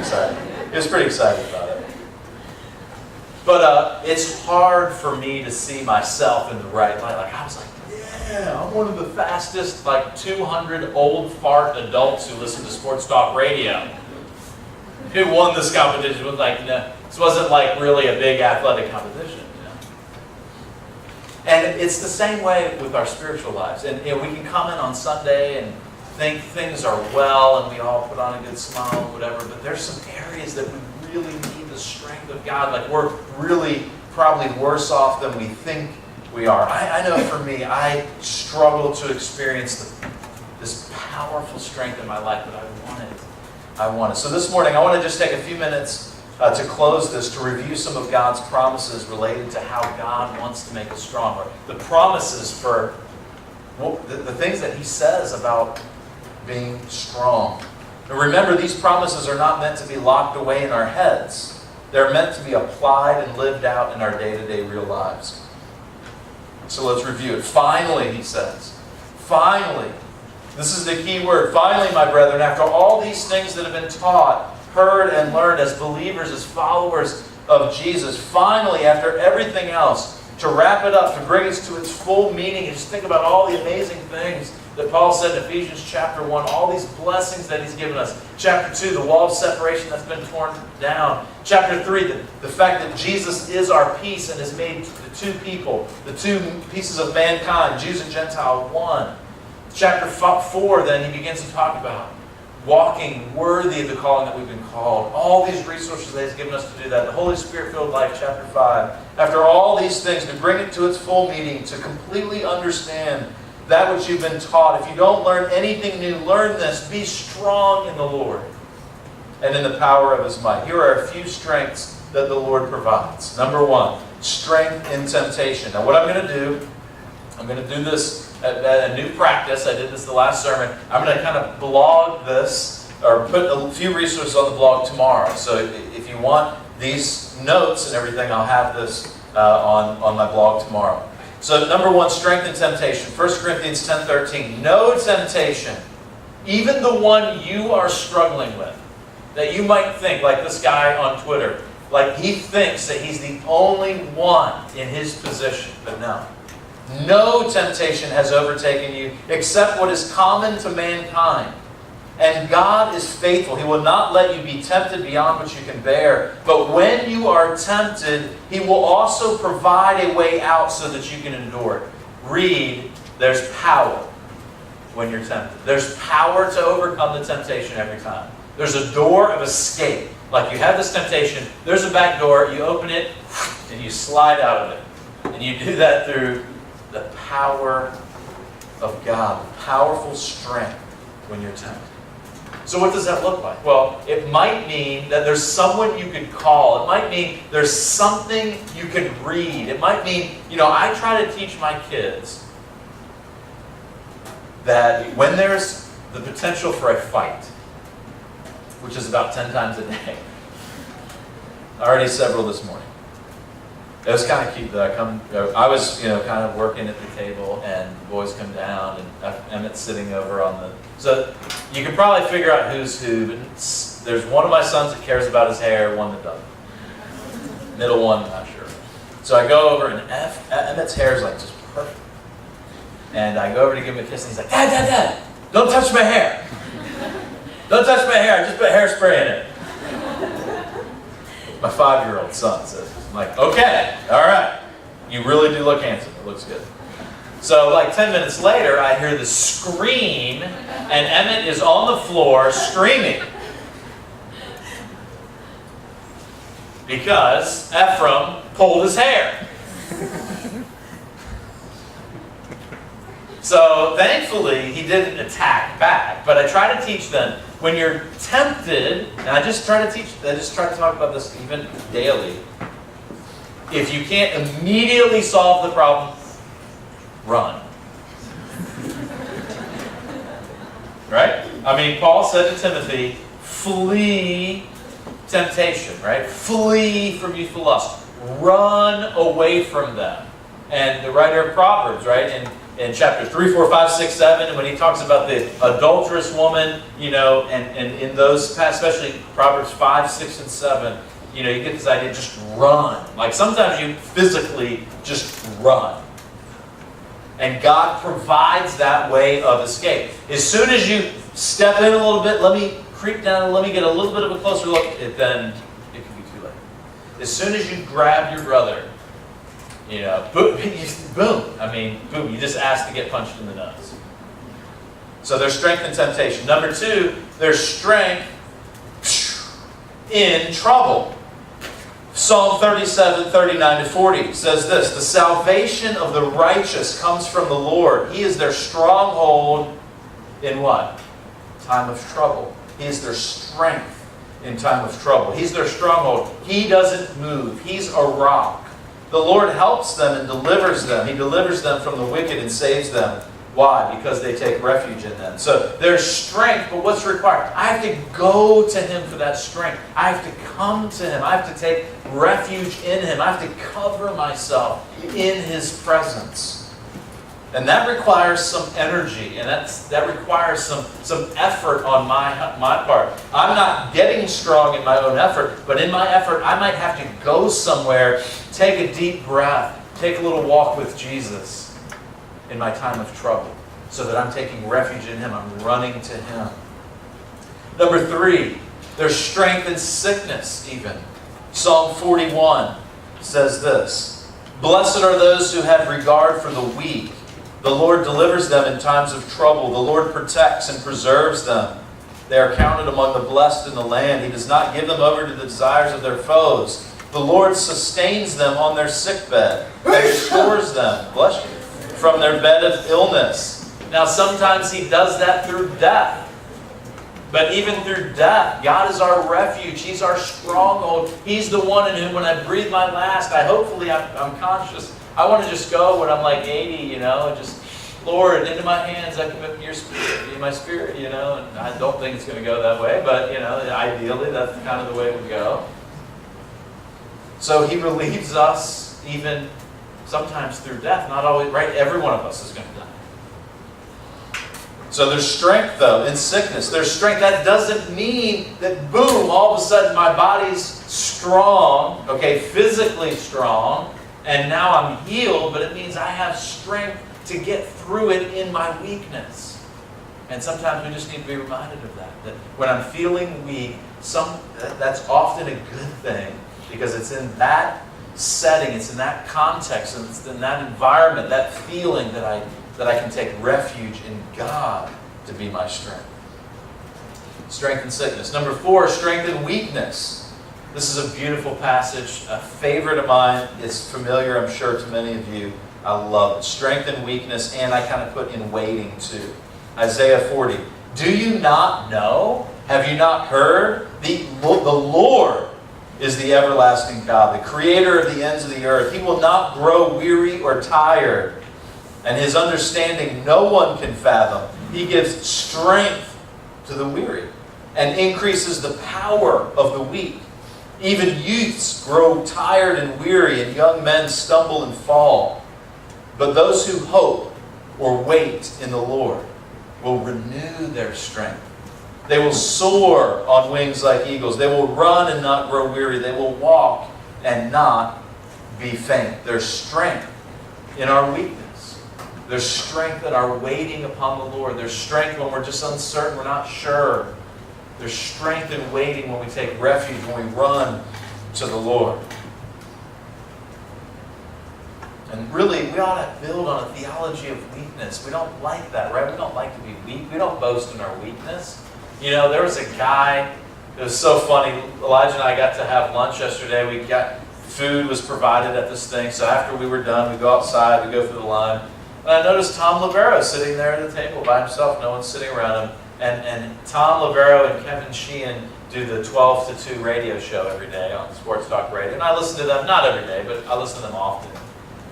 excited. He was pretty excited about it. But it's hard for me to see myself in the right light. Like, I was like, yeah, I'm one of the fastest, 200 old fart adults who listen to sports talk radio. Who won this competition? No, this wasn't really a big athletic competition. And it's the same way with our spiritual lives. And we can come in on Sunday and think things are well, and we all put on a good smile or whatever, but there's some areas that we really need the strength of God. We're really probably worse off than we think we are. I know for me, I struggle to experience this powerful strength in my life, but I want it. So this morning, I want to just take a few minutes to close this, to review some of God's promises related to how God wants to make us stronger. The promises for the things that He says about being strong. And remember, these promises are not meant to be locked away in our heads. They're meant to be applied and lived out in our day-to-day real lives. So let's review it. Finally, He says. Finally. This is the key word. Finally, my brethren, after all these things that have been taught, heard, and learned as believers, as followers of Jesus, finally, after everything else, to wrap it up, to bring us to its full meaning, and just think about all the amazing things that Paul said in Ephesians chapter 1, all these blessings that He's given us. Chapter 2, the wall of separation that's been torn down. Chapter 3, the fact that Jesus is our peace and has made the two people, the two pieces of mankind, Jews and Gentile, one. Chapter 4, then, he begins to talk about walking worthy of the calling that we've been called. All these resources that He's given us to do that. The Holy Spirit-filled life, chapter 5. After all these things, to bring it to its full meaning, to completely understand that which you've been taught. If you don't learn anything new, learn this. Be strong in the Lord and in the power of His might. Here are a few strengths that the Lord provides. Number 1, strength in temptation. Now what I'm going to do this at a new practice. I did this the last sermon. I'm going to kind of blog this, or put a few resources on the blog tomorrow. So if you want these notes and everything, I'll have this on my blog tomorrow. So number 1, strength in temptation. 1 Corinthians 10:13. No temptation, even the one you are struggling with, that you might think, like this guy on Twitter, like he thinks that he's the only one in his position. But no. No temptation has overtaken you except what is common to mankind. And God is faithful. He will not let you be tempted beyond what you can bear. But when you are tempted, He will also provide a way out so that you can endure it. Read, there's power when you're tempted. There's power to overcome the temptation every time. There's a door of escape. Like you have this temptation, there's a back door, you open it, and you slide out of it. And you do that through the power of God, powerful strength when you're tempted. So what does that look like? Well, it might mean that there's someone you could call. It might mean there's something you can read. It might mean, I try to teach my kids that when there's the potential for a fight, which is about 10 times a day, already several this morning. It was kind of cute that I was, kind of working at the table, and the boys come down, and Emmett's sitting over on the. So you can probably figure out who's who. But there's one of my sons that cares about his hair, one that doesn't. Middle one, I'm not sure. So I go over, and Emmett's hair is just perfect. And I go over to give him a kiss, and he's like, Dad, don't touch my hair. Don't touch my hair. I just put hairspray in it. My 5-year-old son says. I'm like, okay, all right. You really do look handsome. It looks good. So 10 minutes later, I hear the scream, and Emmett is on the floor screaming. Because Ephraim pulled his hair. So thankfully, he didn't attack back. But I try to teach them, when you're tempted, and I just try to talk about this even daily. If you can't immediately solve the problem, run. Right? Paul said to Timothy, flee temptation, right? Flee from youthful lust. Run away from them. And the writer of Proverbs, right, in in chapter 3, 4, 5, 6, 7, and when he talks about the adulterous woman, and in those, especially Proverbs 5, 6, and 7, you get this idea, just run. Like sometimes you physically just run. And God provides that way of escape. As soon as you step in a little bit, let me creep down, let me get a little bit of a closer look, then it can be too late. As soon as you grab your brother, boom, boom, you just ask to get punched in the nose. So there's strength in temptation. Number 2, there's strength in trouble. Psalm 37, 39 to 40 says this, the salvation of the righteous comes from the Lord. He is their stronghold in what? Time of trouble. He is their strength in time of trouble. He's their stronghold. He doesn't move. He's a rock. The Lord helps them and delivers them. He delivers them from the wicked and saves them. Why? Because they take refuge in them. So there's strength, but what's required? I have to go to Him for that strength. I have to come to Him. I have to take refuge in Him. I have to cover myself in His presence. And that requires some energy, and that requires some effort on my part. I'm not getting strong in my own effort, but in my effort, I might have to go somewhere, take a deep breath, take a little walk with Jesus in my time of trouble, so that I'm taking refuge in Him. I'm running to Him. Number 3, there's strength in sickness even. Psalm 41 says this, blessed are those who have regard for the weak. The Lord delivers them in times of trouble. The Lord protects and preserves them. They are counted among the blessed in the land. He does not give them over to the desires of their foes. The Lord sustains them on their sickbed and restores them, bless you, from their bed of illness. Now sometimes He does that through death. But even through death, God is our refuge. He's our stronghold. He's the one in whom when I breathe my last, I'm conscious. I want to just go when I'm like 80, and just, Lord, into my hands I commit your spirit, my spirit, and I don't think it's going to go that way, but, ideally that's kind of the way it would go. So He relieves us even sometimes through death. Not always, right? Every one of us is going to die. So there's strength, though, in sickness. There's strength. That doesn't mean that, boom, all of a sudden my body's strong, physically strong, and now I'm healed, but it means I have strength to get through it in my weakness. And sometimes we just need to be reminded of that. That when I'm feeling weak, that's often a good thing, because it's in that setting, it's in that context, and it's in that environment, that feeling that I can take refuge in God to be my strength. Strength in sickness. Number 4, strength in weakness. This is a beautiful passage, a favorite of mine. It's familiar, I'm sure, to many of you. I love it. Strength in weakness, and I kind of put in waiting too. Isaiah 40. Do you not know? Have you not heard? The Lord is the everlasting God, the creator of the ends of the earth. He will not grow weary or tired, and His understanding no one can fathom. He gives strength to the weary and increases the power of the weak. Even youths grow tired and weary, and young men stumble and fall. But those who hope or wait in the Lord will renew their strength. They will soar on wings like eagles. They will run and not grow weary. They will walk and not be faint. There's strength in our weakness. There's strength in our waiting upon the Lord. There's strength when we're just uncertain, we're not sure. There's strength in waiting when we take refuge, when we run to the Lord. And really, we ought to build on a theology of weakness. We don't like that, right? We don't like to be weak. We don't boast in our weakness. There was a guy, it was so funny. Elijah and I got to have lunch yesterday. Food was provided at this thing. So after we were done, we go outside, we go through the line. And I noticed Tom Lavero sitting there at the table by himself. No one's sitting around him. And Tom Lavero and Kevin Sheehan do the 12 to 2 radio show every day on Sports Talk Radio. And I listen to them, not every day, but I listen to them often.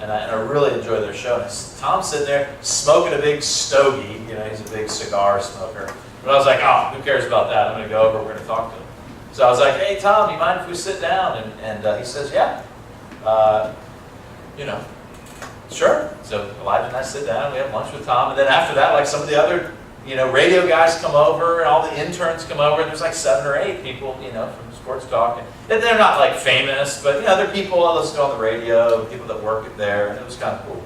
And I really enjoy their show. And Tom's sitting there smoking a big stogie. He's a big cigar smoker. But I was like, who cares about that? I'm going to go over, we're going to talk to him. So I was like, hey, Tom, you mind if we sit down? And he says, yeah. Sure. So Elijah and I sit down, we have lunch with Tom, and then after that, like some of the other, radio guys come over, and all the interns come over, and there's like 7 or 8 people, from Sports Talk. And they're not like famous, but they're people I listen to on the radio, people that work there, and it was kind of cool.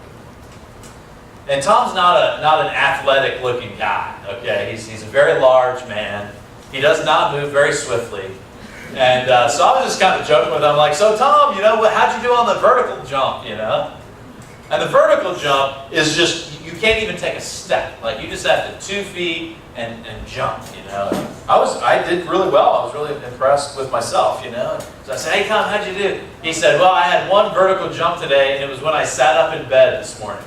And Tom's not an athletic looking guy, okay? He's a very large man. He does not move very swiftly. And so I was just kind of joking with him, like, so Tom, how'd you do on the vertical jump, And the vertical jump is just, you can't even take a step. Like, you just have to 2 feet and jump, I did really well. I was really impressed with myself, So I said, hey Tom, how'd you do? He said, well, I had 1 vertical jump today, and it was when I sat up in bed this morning.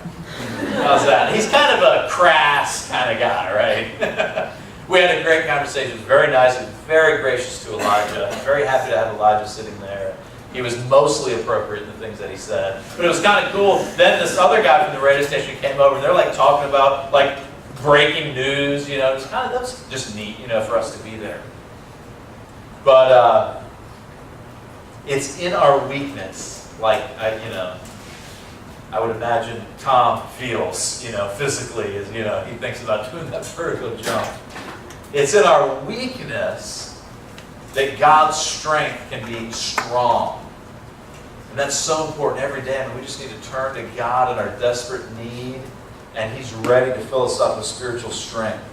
How's that? He's kind of a crass kind of guy, right? We had a great conversation. It was very nice and very gracious to Elijah. I'm very happy to have Elijah sitting there. He was mostly appropriate in the things that he said. But it was kind of cool. Then this other guy from the radio station came over, and they're like talking about like breaking news. It was that was just neat, for us to be there. But it's in our weakness, like I would imagine Tom feels, physically, as he thinks about doing that vertical jump. It's in our weakness that God's strength can be strong. And that's so important every day. We just need to turn to God in our desperate need, and He's ready to fill us up with spiritual strength.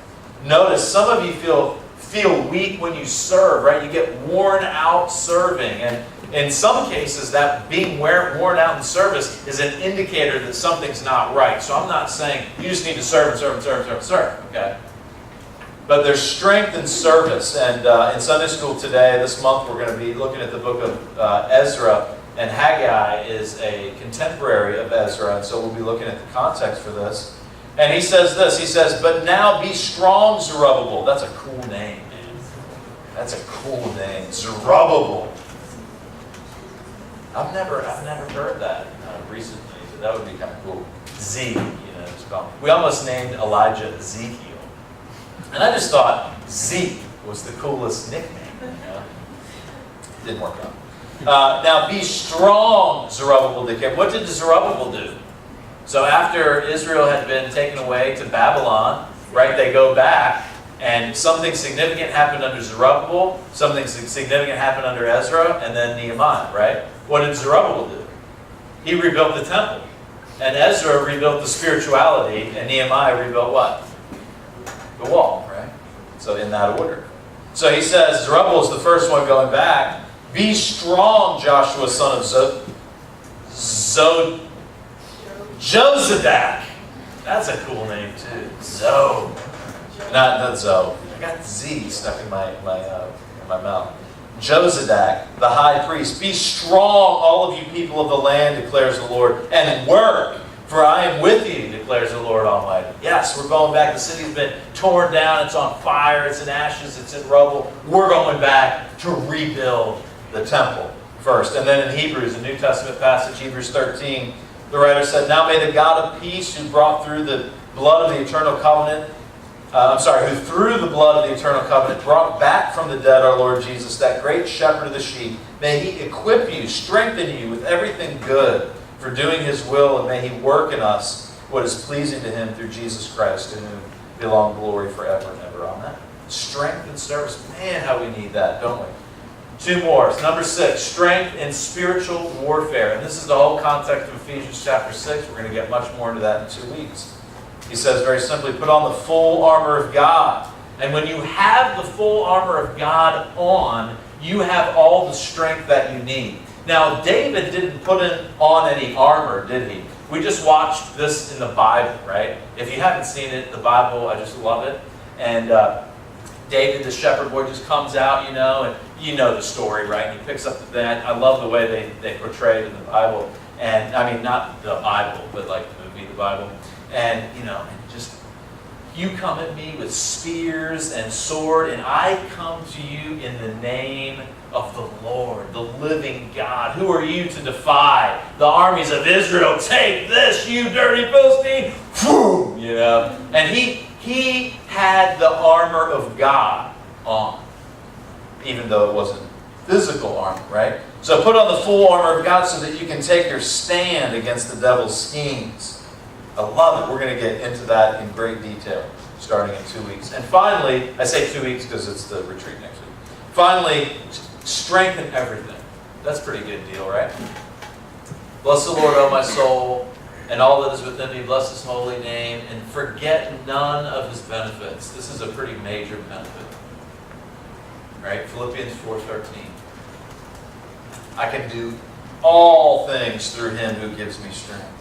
Notice, some of you feel weak when you serve, right? You get worn out serving. And in some cases, that being worn out in service is an indicator that something's not right. So I'm not saying you just need to serve and serve and serve and serve, okay? But there's strength in service. And in Sunday school today, this month, we're going to be looking at the book of Ezra. And Haggai is a contemporary of Ezra. And so we'll be looking at the context for this. And he says this. He says, but now be strong, Zerubbabel. That's a cool name, man. That's a cool name. Zerubbabel. I've never heard that recently, so that would be kind of cool. Z, it's called. We almost named Elijah Ezekiel. And I just thought Zeke was the coolest nickname. Didn't work out. Now be strong, Zerubbabel the king. What did Zerubbabel do? So after Israel had been taken away to Babylon, right, they go back, and something significant happened under Zerubbabel, something significant happened under Ezra, and then Nehemiah, right? What did Zerubbabel do? He rebuilt the temple. And Ezra rebuilt the spirituality, and Nehemiah rebuilt what? The wall, right? So in that order. So he says, Zerubbabel is the first one going back. Be strong, Joshua, son of Jozadak. That's a cool name too. Not Zoe. I got Z stuck in my mouth. Jozadak, the high priest. Be strong, all of you people of the land, declares the Lord, and work, for I am with you, declares the Lord Almighty. Yes, we're going back. The city's been torn down. It's on fire. It's in ashes. It's in rubble. We're going back to rebuild the temple first. And then in Hebrews, a New Testament passage, Hebrews 13, the writer said, now may the God of peace, who brought through the blood of the eternal covenant, who through the blood of the eternal covenant brought back from the dead our Lord Jesus, that great shepherd of the sheep, may He equip you, strengthen you with everything good for doing His will, and may He work in us what is pleasing to Him through Jesus Christ, to whom belong glory forever and ever. Amen. Strength and service. Man, how we need that, don't we? 2 more. Number 6, strength in spiritual warfare. And this is the whole context of Ephesians chapter 6. We're going to get much more into that in 2 weeks. He says very simply, put on the full armor of God. And when you have the full armor of God on, you have all the strength that you need. Now, David didn't put on any armor, did he? We just watched this in the Bible, right? If you haven't seen it, the Bible, I just love it. And David, the shepherd boy, just comes out, and you know the story, right? And he picks up the net. I love the way they portray it in the Bible. And, I mean, not the Bible, but like the movie, the Bible. And, just, you come at me with spears and sword, and I come to you in the name of the Lord, the living God. Who are you to defy the armies of Israel? Take this, you dirty Philistine! Boom! And he had the armor of God on, even though it wasn't physical armor, right? So put on the full armor of God so that you can take your stand against the devil's schemes. I love it. We're going to get into that in great detail starting in 2 weeks. And finally, I say 2 weeks because it's the retreat next week. Finally, strengthen everything. That's a pretty good deal, right? Bless the Lord, O my soul, and all that is within me. Bless His holy name, and forget none of His benefits. This is a pretty major benefit. Right? Philippians 4:13. I can do all things through Him who gives me strength.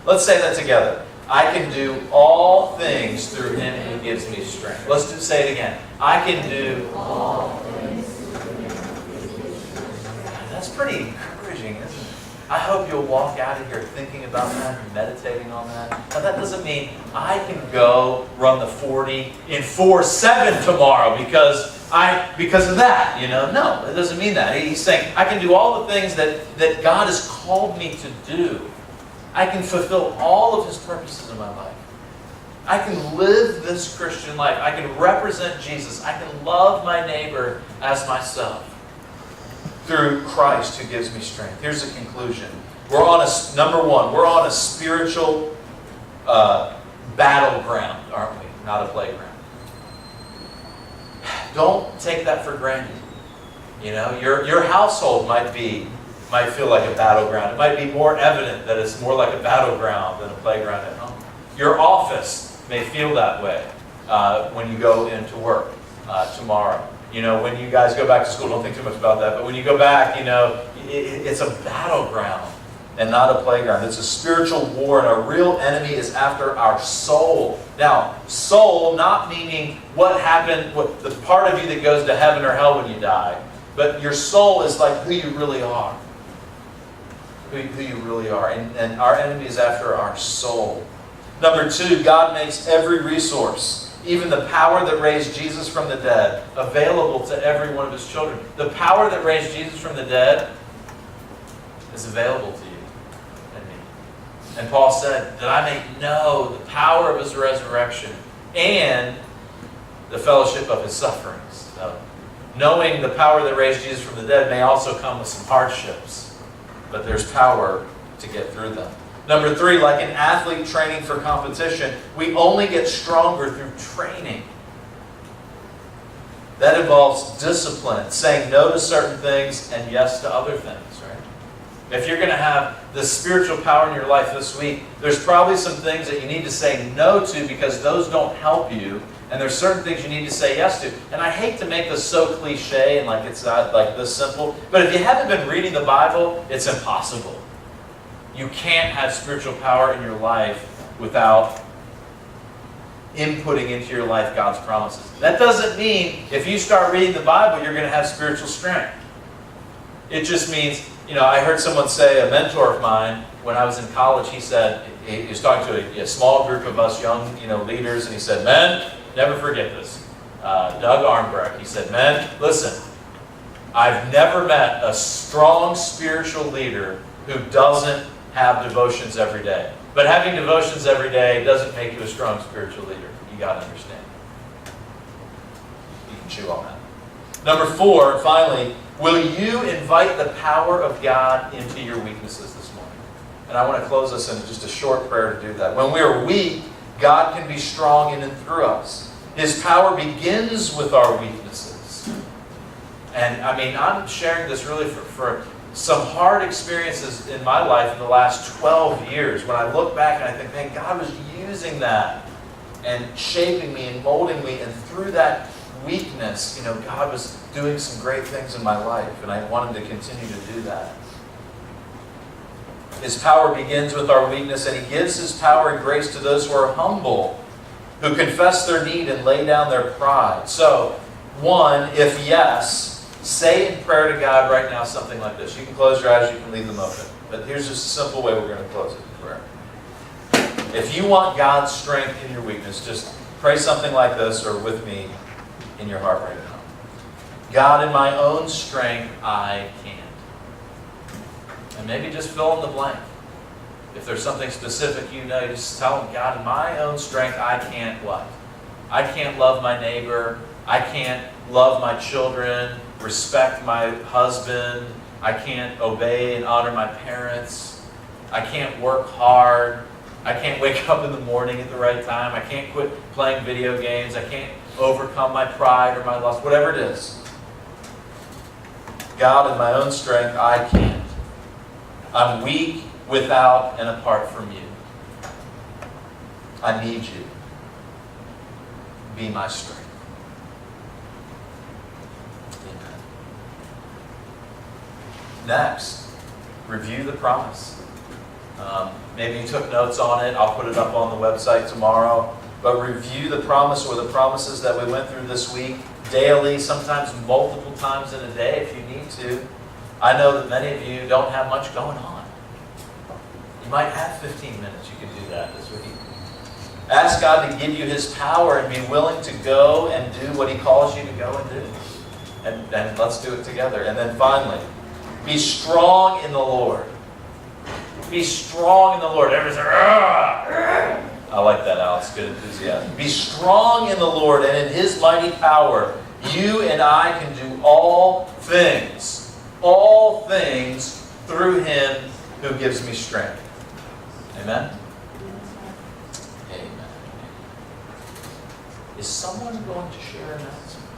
Let's say that together. I can do all things through Him who gives me strength. Let's say it again. I can do all things through Him who gives me strength. That's pretty encouraging, isn't it? I hope you'll walk out of here thinking about that and meditating on that. Now that doesn't mean I can go run the 40 in 4:7 tomorrow because of that, No, it doesn't mean that. He's saying I can do all the things that God has called me to do. I can fulfill all of His purposes in my life. I can live this Christian life. I can represent Jesus. I can love my neighbor as myself through Christ who gives me strength. Here's the conclusion. Number one, we're on a spiritual battleground, aren't we? Not a playground. Don't take that for granted. Your household might feel like a battleground. It might be more evident that it's more like a battleground than a playground at home. Your office may feel that way when you go into work tomorrow. When you guys go back to school, don't think too much about that, but when you go back, it's a battleground and not a playground. It's a spiritual war, and our real enemy is after our soul. Now, soul, not meaning what happened, the part of you that goes to heaven or hell when you die, but your soul is like who you really are. Who you really are. And our enemy is after our soul. Number two, God makes every resource, even the power that raised Jesus from the dead, available to every one of His children. The power that raised Jesus from the dead is available to you and me. And Paul said, that I may know the power of His resurrection and the fellowship of His sufferings. So, knowing the power that raised Jesus from the dead may also come with some hardships. But there's power to get through them. Number three, like an athlete training for competition, we only get stronger through training. That involves discipline, saying no to certain things and yes to other things, right? If you're going to have the spiritual power in your life this week, there's probably some things that you need to say no to because those don't help you. And there's certain things you need to say yes to. And I hate to make this so cliche and like it's not like this simple, but if you haven't been reading the Bible, it's impossible. You can't have spiritual power in your life without inputting into your life God's promises. That doesn't mean if you start reading the Bible, you're going to have spiritual strength. It just means, I heard someone say, a mentor of mine, when I was in college, he said, he was talking to a small group of us young, leaders, and he said, men, never forget this. Doug Armbrecht, he said, men, listen, I've never met a strong spiritual leader who doesn't have devotions every day. But having devotions every day doesn't make you a strong spiritual leader. You got to understand. You can chew on that. Number four, finally, will you invite the power of God into your weaknesses this morning? And I want to close this in just a short prayer to do that. When we are weak, God can be strong in and through us. His power begins with our weaknesses. And I'm sharing this really for some hard experiences in my life in the last 12 years. When I look back and I think, man, God was using that and shaping me and molding me. And through that weakness, God was doing some great things in my life. And I want Him to continue to do that. His power begins with our weakness, and He gives His power and grace to those who are humble, who confess their need and lay down their pride. So, one, if yes, say in prayer to God right now something like this. You can close your eyes, you can leave them open. But here's just a simple way we're going to close it in prayer. If you want God's strength in your weakness, just pray something like this or with me in your heart right now. God, in my own strength, I can't. And maybe just fill in the blank. If there's something specific you just tell Him, God, in my own strength, I can't what? I can't love my neighbor. I can't love my children. respect my husband. I can't obey and honor my parents. I can't work hard. I can't wake up in the morning at the right time. I can't quit playing video games. I can't overcome my pride or my lust, whatever it is. God, in my own strength, I can't. I'm weak without and apart from you. I need you. Be my strength. Amen. Next, review the promise. Maybe you took notes on it. I'll put it up on the website tomorrow. But review the promise or the promises that we went through this week daily, sometimes multiple times in a day if you need to. I know that many of you don't have much going on. You might have 15 minutes. You can do that this week. Ask God to give you His power and be willing to go and do what He calls you to go and do. And let's do it together. And then finally, be strong in the Lord. Be strong in the Lord. Everybody's like, "Argh!" I like that, Alex. Good enthusiasm. Be strong in the Lord, and in His mighty power, you and I can do all things through Him who gives me strength. Amen? Amen. Is someone going to share an announcement?